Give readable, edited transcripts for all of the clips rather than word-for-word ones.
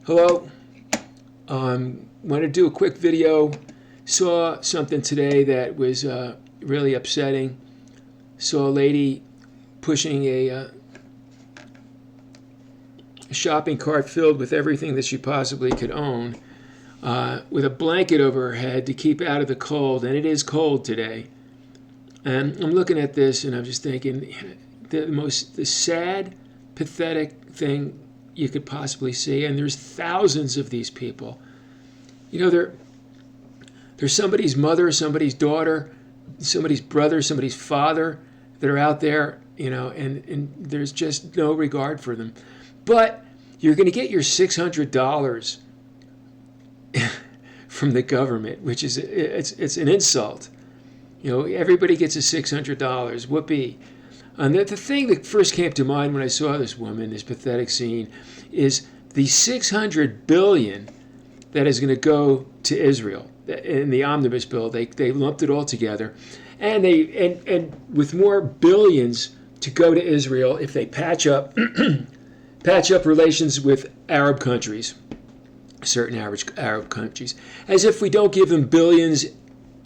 Hello. Want to do a quick video. Saw something today that was really upsetting. Saw a lady pushing a shopping cart filled with everything that she possibly could own, with a blanket over her head to keep out of the cold, and it is cold today. And I'm looking at this, and I'm just thinking, the sad, pathetic thing you could possibly see. And there's thousands of these people. You know, there's somebody's mother, somebody's daughter, somebody's brother, somebody's father that are out there, and there's just no regard for them. But you're going to get your $600 from the government, which is it's an insult. Everybody gets a $600. Whoopee. And the thing that first came to mind when I saw this woman, this pathetic scene, is the $600 billion that is going to go to Israel in the omnibus bill. They lumped it all together, and with more billions to go to Israel if they patch up relations with Arab countries, certain Arab countries, as if we don't give them billions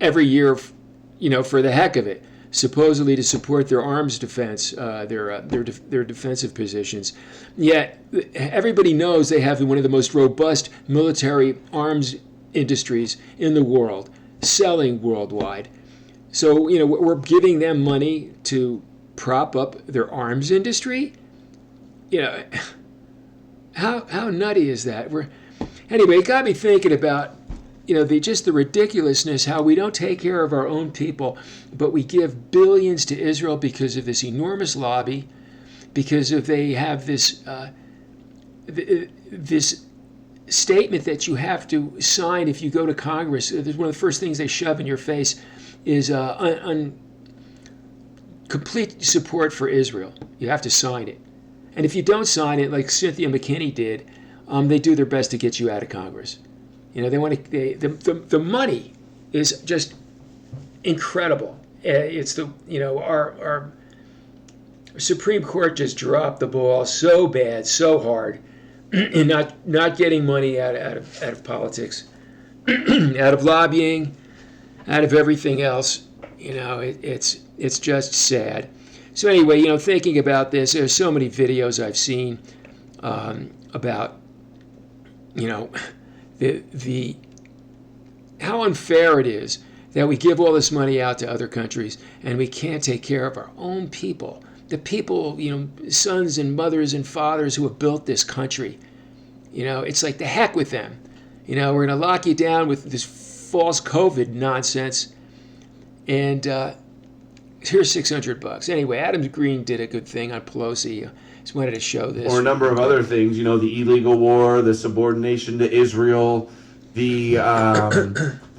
every year, for the heck of it, supposedly to support their arms defense, their defensive positions. Yet everybody knows they have one of the most robust military arms industries in the world, selling worldwide. So we're giving them money to prop up their arms industry. How nutty is that? Anyway, it got me thinking about the ridiculousness, how we don't take care of our own people, but we give billions to Israel because of this enormous lobby, because they have this statement that you have to sign if you go to Congress. One of the first things they shove in your face is complete support for Israel. You have to sign it. And if you don't sign it, like Cynthia McKinney did, they do their best to get you out of Congress. They want to. The money is just incredible. It's our Supreme Court just dropped the ball so bad, so hard, in not getting money out of politics, out of lobbying, out of everything else. It's just sad. So anyway, thinking about this, there's so many videos I've seen about the how unfair it is that we give all this money out to other countries and we can't take care of our own people, the people, sons and mothers and fathers who have built this country. It's like, the heck with them. We're going to lock you down with this false COVID nonsense, and here's $600. Anyway, Adam Green did a good thing on Pelosi. Just wanted to show this. Or a number of other things, the illegal war, the subordination to Israel, the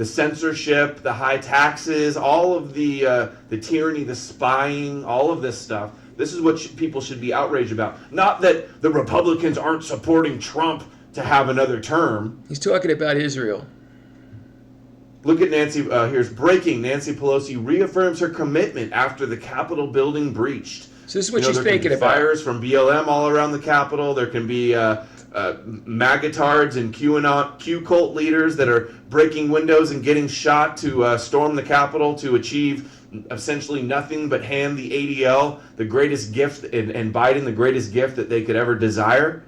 censorship, the high taxes, all of the tyranny, the spying, all of this stuff. This is what people should be outraged about. Not that the Republicans aren't supporting Trump to have another term. He's talking about Israel. Look at Nancy. Here's breaking. Nancy Pelosi reaffirms her commitment after the Capitol building breached. So this is what she's thinking about. Fires from BLM all around the Capitol. There can be magatards and Q cult leaders that are breaking windows and getting shot to storm the Capitol to achieve essentially nothing but hand the ADL the greatest gift, and Biden the greatest gift that they could ever desire.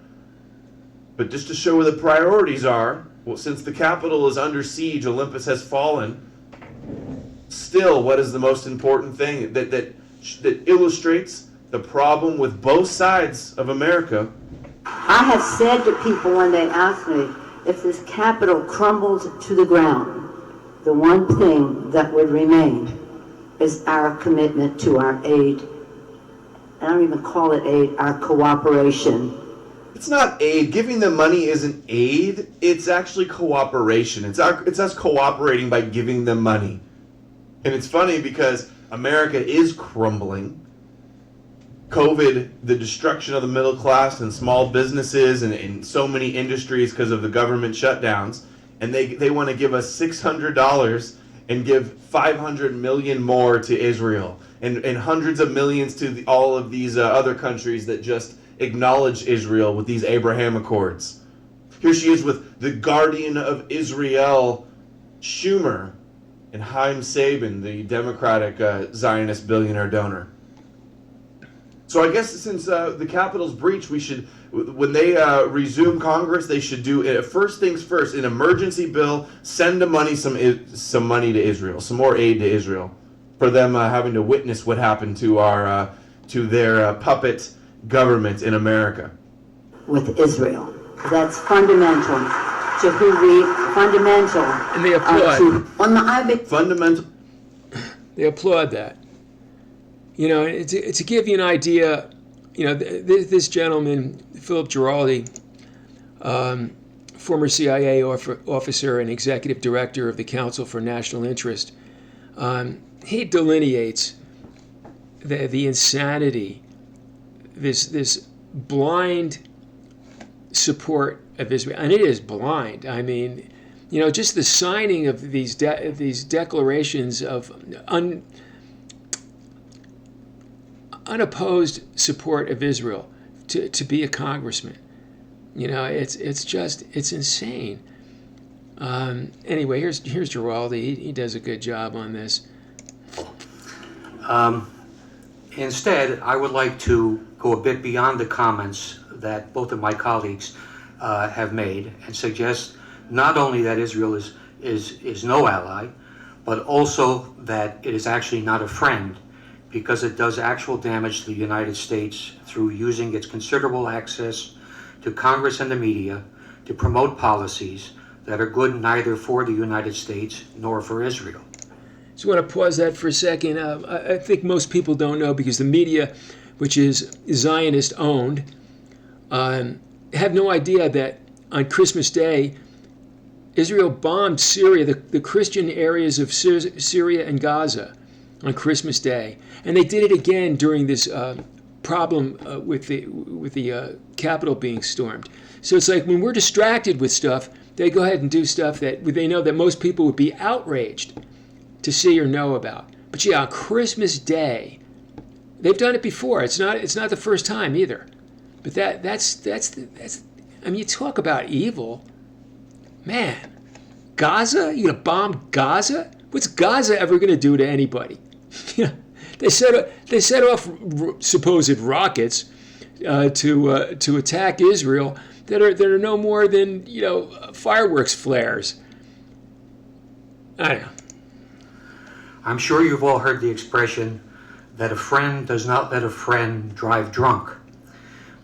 But just to show where the priorities are, well, since the Capitol is under siege, Olympus has fallen. Still, what is the most important thing that illustrates the problem with both sides of America? I have said to people when they ask me, if this Capitol crumbles to the ground, the one thing that would remain is our commitment to our aid. I don't even call it aid, our cooperation. It's not aid. Giving them money isn't aid. It's actually cooperation. It's us cooperating by giving them money. And it's funny because America is crumbling. COVID, the destruction of the middle class and small businesses and so many industries because of the government shutdowns, and they want to give us $600 and give $500 million more to Israel and hundreds of millions to all of these other countries that just acknowledge Israel with these Abraham Accords. Here she is with the guardian of Israel, Schumer, and Haim Sabin, the Democratic Zionist billionaire donor. So I guess since the Capitol's breach, we should, when they resume Congress, they should do first things first, an emergency bill, send some money to Israel, some more aid to Israel, for them having to witness what happened to their puppet government in America. With Israel. That's fundamental to who we, fundamental. And they applaud. Fundamental. They applaud that. You know, to give you an idea, you know, this gentleman, Philip Geraldi, former CIA officer and executive director of the Council for National Interest, he delineates the insanity, this blind support of Israel, and it is blind. I mean, you know, just the signing of these declarations of unopposed support of Israel to be a congressman. You know, it's insane. Anyway, here's Geraldi. He does a good job on this. Instead, I would like to go a bit beyond the comments that both of my colleagues have made and suggest not only that Israel is no ally, but also that it is actually not a friend, because it does actual damage to the United States through using its considerable access to Congress and the media to promote policies that are good neither for the United States nor for Israel. Just want to pause that for a second. I think most people don't know, because the media, which is Zionist owned, have no idea that on Christmas Day, Israel bombed Syria, the Christian areas of Syria and Gaza on Christmas Day. And they did it again during this problem with the Capitol being stormed. So it's like when we're distracted with stuff, they go ahead and do stuff that they know that most people would be outraged to see or know about. But yeah, on Christmas Day, they've done it before. It's not the first time either. But that's I mean, you talk about evil, man. Gaza? You gonna bomb Gaza? What's Gaza ever gonna do to anybody? You know, they set off supposed rockets to attack Israel that are no more than, you know, fireworks flares. I don't know. I'm sure you've all heard the expression that a friend does not let a friend drive drunk.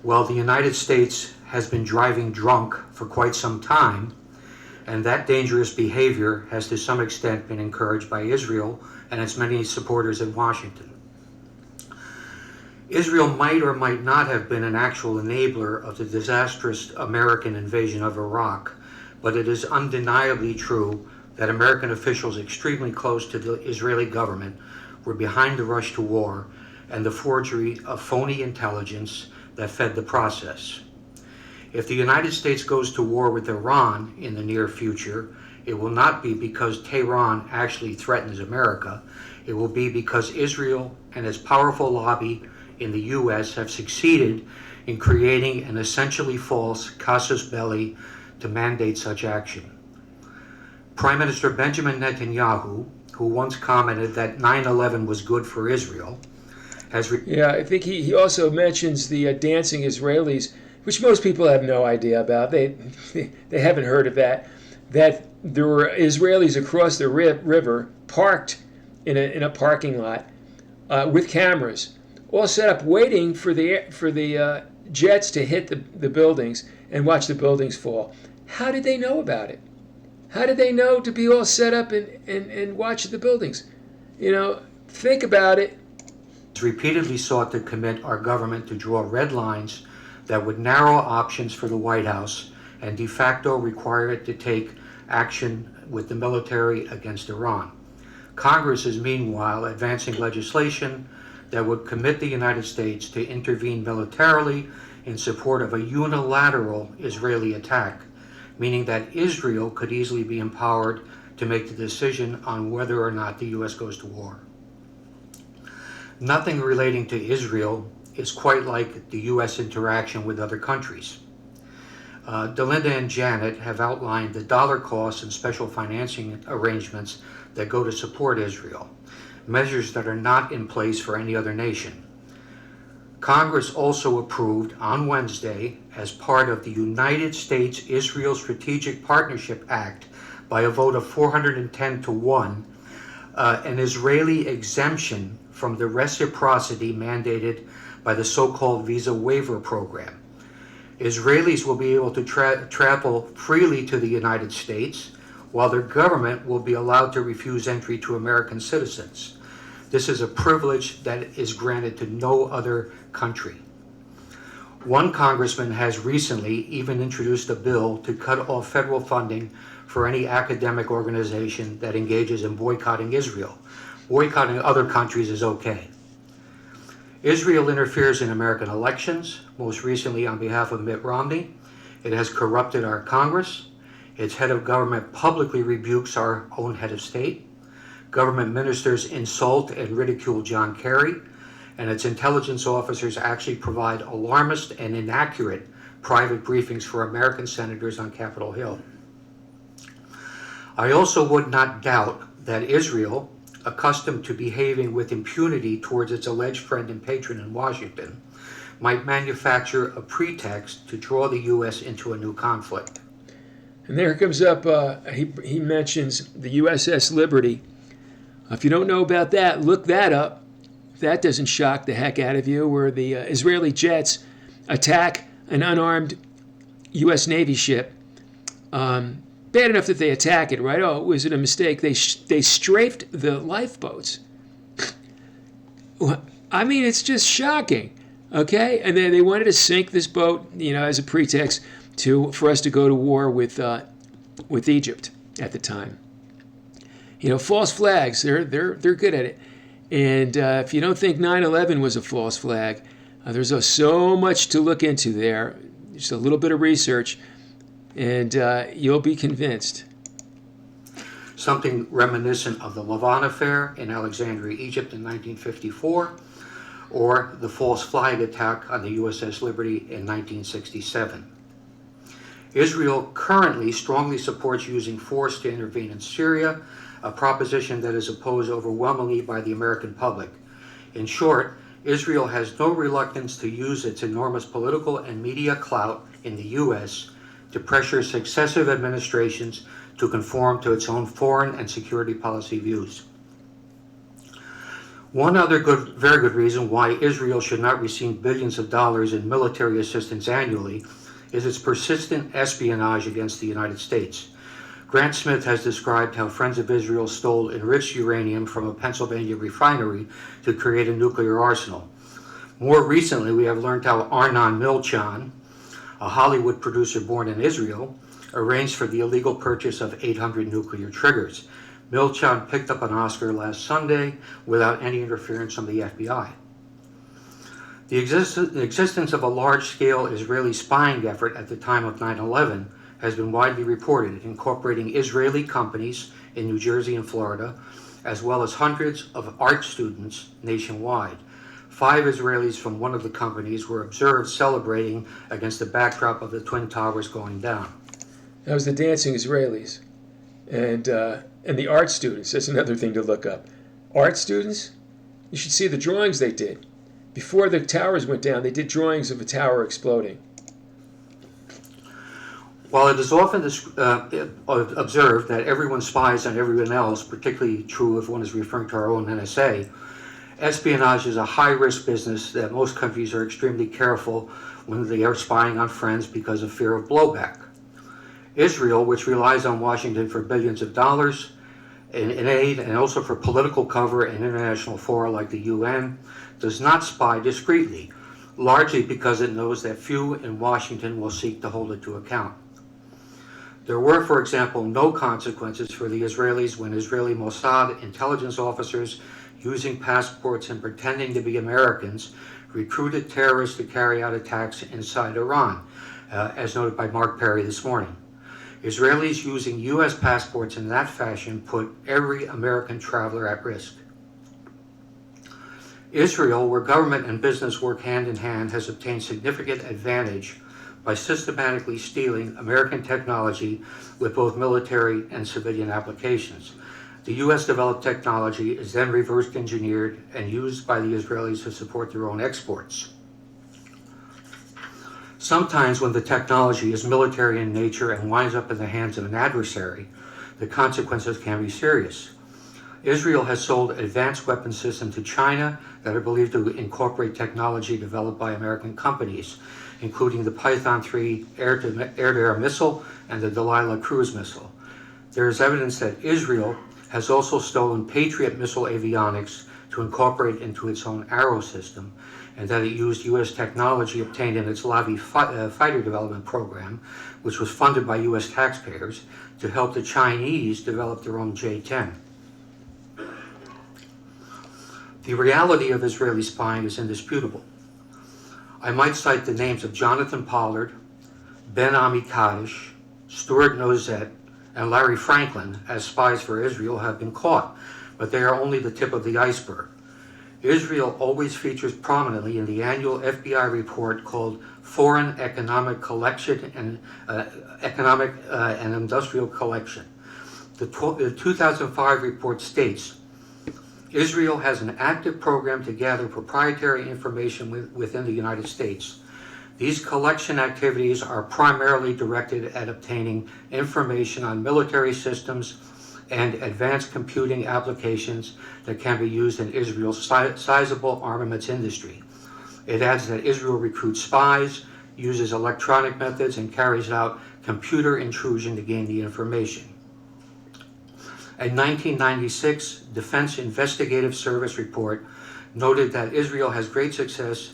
Well, the United States has been driving drunk for quite some time, and that dangerous behavior has to some extent been encouraged by Israel and its many supporters in Washington. Israel might or might not have been an actual enabler of the disastrous American invasion of Iraq, but it is undeniably true that American officials extremely close to the Israeli government were behind the rush to war and the forgery of phony intelligence that fed the process. If the United States goes to war with Iran in the near future, it will not be because Tehran actually threatens America. It will be because Israel and its powerful lobby in the U.S. have succeeded in creating an essentially false casus belli to mandate such action. Prime Minister Benjamin Netanyahu, who once commented that 9/11 was good for Israel, yeah, I think he also mentions the dancing Israelis, which most people have no idea about. They haven't heard of that. That there were Israelis across the river parked in a parking lot with cameras, all set up, waiting for the jets to hit the buildings and watch the buildings fall. How did they know about it? How did they know to be all set up and watch the buildings? You know, think about it. Repeatedly sought to commit our government to draw red lines that would narrow options for the White House and de facto require it to take action with the military against Iran. Congress is meanwhile advancing legislation that would commit the United States to intervene militarily in support of a unilateral Israeli attack, meaning that Israel could easily be empowered to make the decision on whether or not the U.S. goes to war. Nothing relating to Israel is quite like the U.S. interaction with other countries. Delinda and Janet have outlined the dollar costs and special financing arrangements that go to support Israel, measures that are not in place for any other nation. Congress also approved on Wednesday, as part of the United States-Israel Strategic Partnership Act, by a vote of 410 to 1, an Israeli exemption from the reciprocity mandated by the so-called visa waiver program. Israelis will be able to travel freely to the United States, while their government will be allowed to refuse entry to American citizens. This is a privilege that is granted to no other country. One congressman has recently even introduced a bill to cut off federal funding for any academic organization that engages in boycotting Israel. Boycotting other countries is okay. Israel interferes in American elections, most recently on behalf of Mitt Romney. It has corrupted our Congress. Its head of government publicly rebukes our own head of state. Government ministers insult and ridicule John Kerry, and its intelligence officers actually provide alarmist and inaccurate private briefings for American senators on Capitol Hill. I also would not doubt that Israel, accustomed to behaving with impunity towards its alleged friend and patron in Washington, might manufacture a pretext to draw the U.S. into a new conflict. And there comes up, he mentions the USS Liberty. If you don't know about that, look that up. If that doesn't shock the heck out of you, where the Israeli jets attack an unarmed U.S. Navy ship. Bad enough that they attack it, right? Oh, was it a mistake? They strafed the lifeboats. I mean, it's just shocking, okay? And then they wanted to sink this boat, as a pretext for us to go to war with Egypt at the time. False flags, they're good at it. And if you don't think 9/11 was a false flag, there's so much to look into there. Just a little bit of research, and you'll be convinced. Something reminiscent of the Lavon affair in Alexandria, Egypt in 1954, or the false flag attack on the USS Liberty in 1967. Israel currently strongly supports using force to intervene in Syria, a proposition that is opposed overwhelmingly by the American public. In short, Israel has no reluctance to use its enormous political and media clout in the U.S. to pressure successive administrations to conform to its own foreign and security policy views. One other very good reason why Israel should not receive billions of dollars in military assistance annually is its persistent espionage against the United States. Grant Smith has described how Friends of Israel stole enriched uranium from a Pennsylvania refinery to create a nuclear arsenal. More recently, we have learned how Arnon Milchan, a Hollywood producer born in Israel, arranged for the illegal purchase of 800 nuclear triggers. Milchan picked up an Oscar last Sunday without any interference from the FBI. The existence of a large-scale Israeli spying effort at the time of 9/11 has been widely reported, incorporating Israeli companies in New Jersey and Florida, as well as hundreds of art students nationwide. 5 Israelis from one of the companies were observed celebrating against the backdrop of the Twin Towers going down. That was the dancing Israelis. And the art students, that's another thing to look up. Art students, you should see the drawings they did. Before the towers went down, they did drawings of a tower exploding. While it is often observed that everyone spies on everyone else, particularly true if one is referring to our own NSA, espionage is a high-risk business that most countries are extremely careful when they are spying on friends because of fear of blowback. Israel, which relies on Washington for billions of dollars in aid and also for political cover in international fora like the UN, does not spy discreetly, largely because it knows that few in Washington will seek to hold it to account. There were, for example, no consequences for the Israelis when Israeli Mossad intelligence officers, using passports and pretending to be Americans, recruited terrorists to carry out attacks inside Iran, as noted by Mark Perry this morning. Israelis using U.S. passports in that fashion put every American traveler at risk. Israel, where government and business work hand in hand, has obtained significant advantage by systematically stealing American technology with both military and civilian applications. The U.S. developed technology is then reverse engineered and used by the Israelis to support their own exports. Sometimes when the technology is military in nature and winds up in the hands of an adversary, the consequences can be serious. Israel has sold advanced weapon systems to China that are believed to incorporate technology developed by American companies, including the Python 3 air-to-air missile and the Delilah cruise missile. There is evidence that Israel has also stolen Patriot missile avionics to incorporate into its own Arrow system, and that it used U.S. technology obtained in its Lavi fighter development program, which was funded by U.S. taxpayers, to help the Chinese develop their own J-10. The reality of Israeli spying is indisputable. I might cite the names of Jonathan Pollard, Ben Ami Kaddish, Stuart Nozet, and Larry Franklin as spies for Israel have been caught, but they are only the tip of the iceberg. Israel always features prominently in the annual FBI report called Foreign Economic Collection and Economic and Industrial Collection. The 2005 report states, Israel has an active program to gather proprietary information within the United States. These collection activities are primarily directed at obtaining information on military systems and advanced computing applications that can be used in Israel's sizable armaments industry. It adds that Israel recruits spies, uses electronic methods, and carries out computer intrusion to gain the information. A 1996 Defense Investigative Service report noted that Israel has great success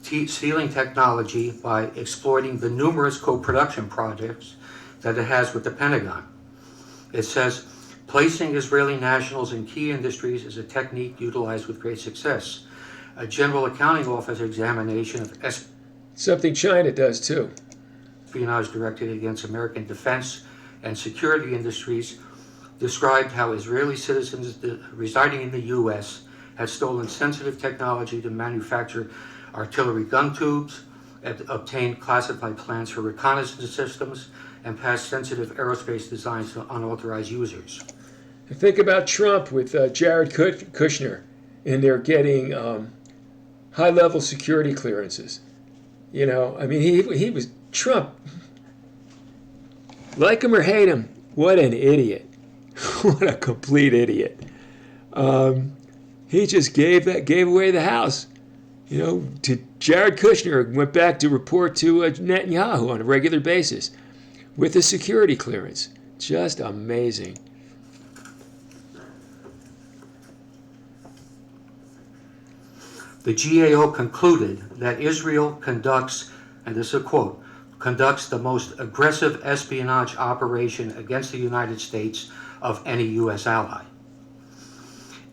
stealing technology by exploiting the numerous co-production projects that it has with the Pentagon. It says, placing Israeli nationals in key industries is a technique utilized with great success. A General Accounting Office examination of Something China does too. espionage directed against American defense and security industries described how Israeli citizens residing in the U.S. had stolen sensitive technology to manufacture artillery gun tubes, obtained classified plans for reconnaissance systems, and passed sensitive aerospace designs to unauthorized users. Think about Trump with Jared Kushner, and they're getting high-level security clearances. You know, I mean, he was Trump. Like him or hate him, what an idiot! What a complete idiot! He just gave away the house, you know, to Jared Kushner. Went back to report to Netanyahu on a regular basis with a security clearance. Just amazing. The GAO concluded that Israel conducts, and this is a quote, conducts the most aggressive espionage operation against the United States of any U.S. ally.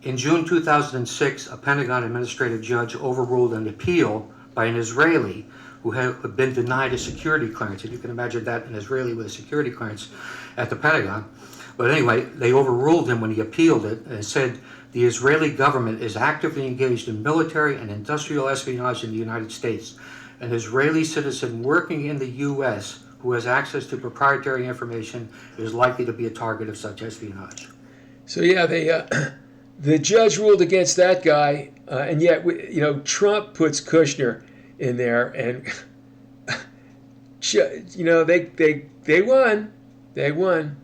In June 2006, a Pentagon administrative judge overruled an appeal by an Israeli who had been denied a security clearance. And you can imagine that, an Israeli with a security clearance at the Pentagon. But anyway, they overruled him when he appealed it and said the Israeli government is actively engaged in military and industrial espionage in the United States. An Israeli citizen working in the U.S. who has access to proprietary information is likely to be a target of such espionage. So yeah, the judge ruled against that guy, and yet Trump puts Kushner in there, and they won. They won.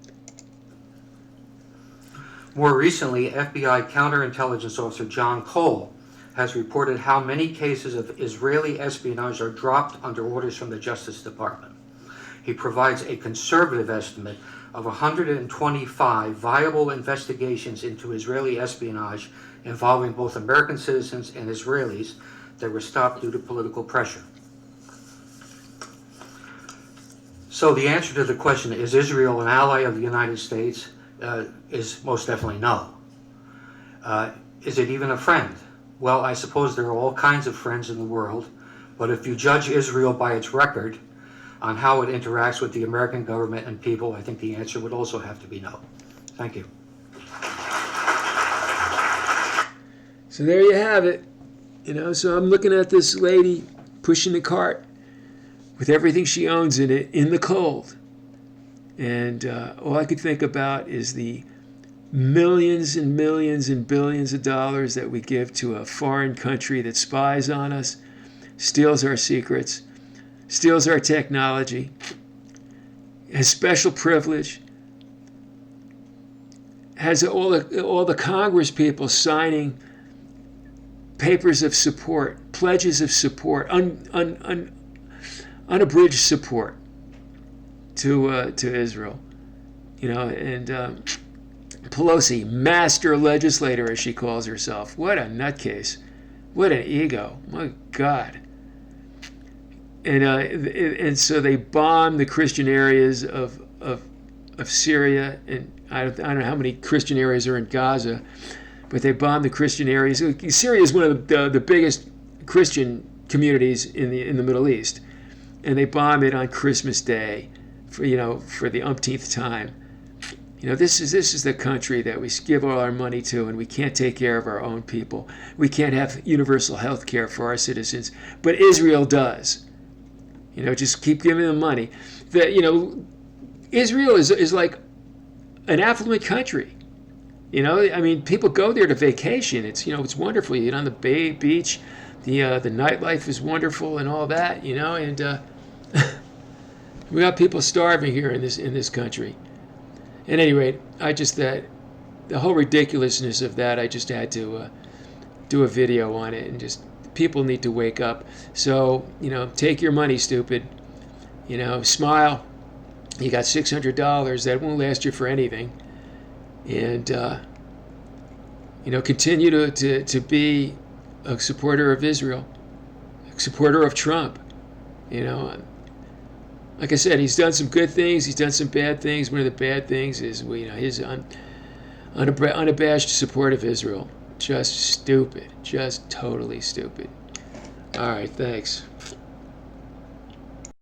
More recently, FBI counterintelligence officer John Cole has reported how many cases of Israeli espionage are dropped under orders from the Justice Department. He provides a conservative estimate of 125 viable investigations into Israeli espionage involving both American citizens and Israelis that were stopped due to political pressure. So the answer to the question, is Israel an ally of the United States, is most definitely no. Is it even a friend? Well, I suppose there are all kinds of friends in the world, but if you judge Israel by its record on how it interacts with the American government and people, I think the answer would also have to be no. Thank you. So there you have it. So I'm looking at this lady pushing the cart. with everything she owns in it in the cold. And all I could think about is the millions and millions and billions of dollars that we give to a foreign country that spies on us, steals our secrets, steals our technology, has special privilege, has all the Congress people signing papers of support, pledges of support, unabridged support to Israel, and Pelosi, master legislator as she calls herself. What a nutcase! What an ego! My God! And so they bomb the Christian areas of Syria, and I don't know how many Christian areas are in Gaza, but they bomb the Christian areas. Syria is one of the biggest Christian communities in the Middle East, and they bomb it on Christmas Day, for the umpteenth time. This is the country that we give all our money to, and we can't take care of our own people. We can't have universal health care for our citizens, but Israel does. Just keep giving them money. Israel is like an affluent country. People go there to vacation. It's wonderful. You get on the beach. The nightlife is wonderful and all that. And we got people starving here in this country. At any rate, the whole ridiculousness of that, I just had to do a video on it, and just people need to wake up. So, take your money, stupid. Smile. You got $600. That won't last you for anything. And, continue to be a supporter of Israel, a supporter of Trump. Like I said, he's done some good things. He's done some bad things. One of the bad things is his unabashed support of Israel. Just stupid. Just totally stupid. All right, thanks.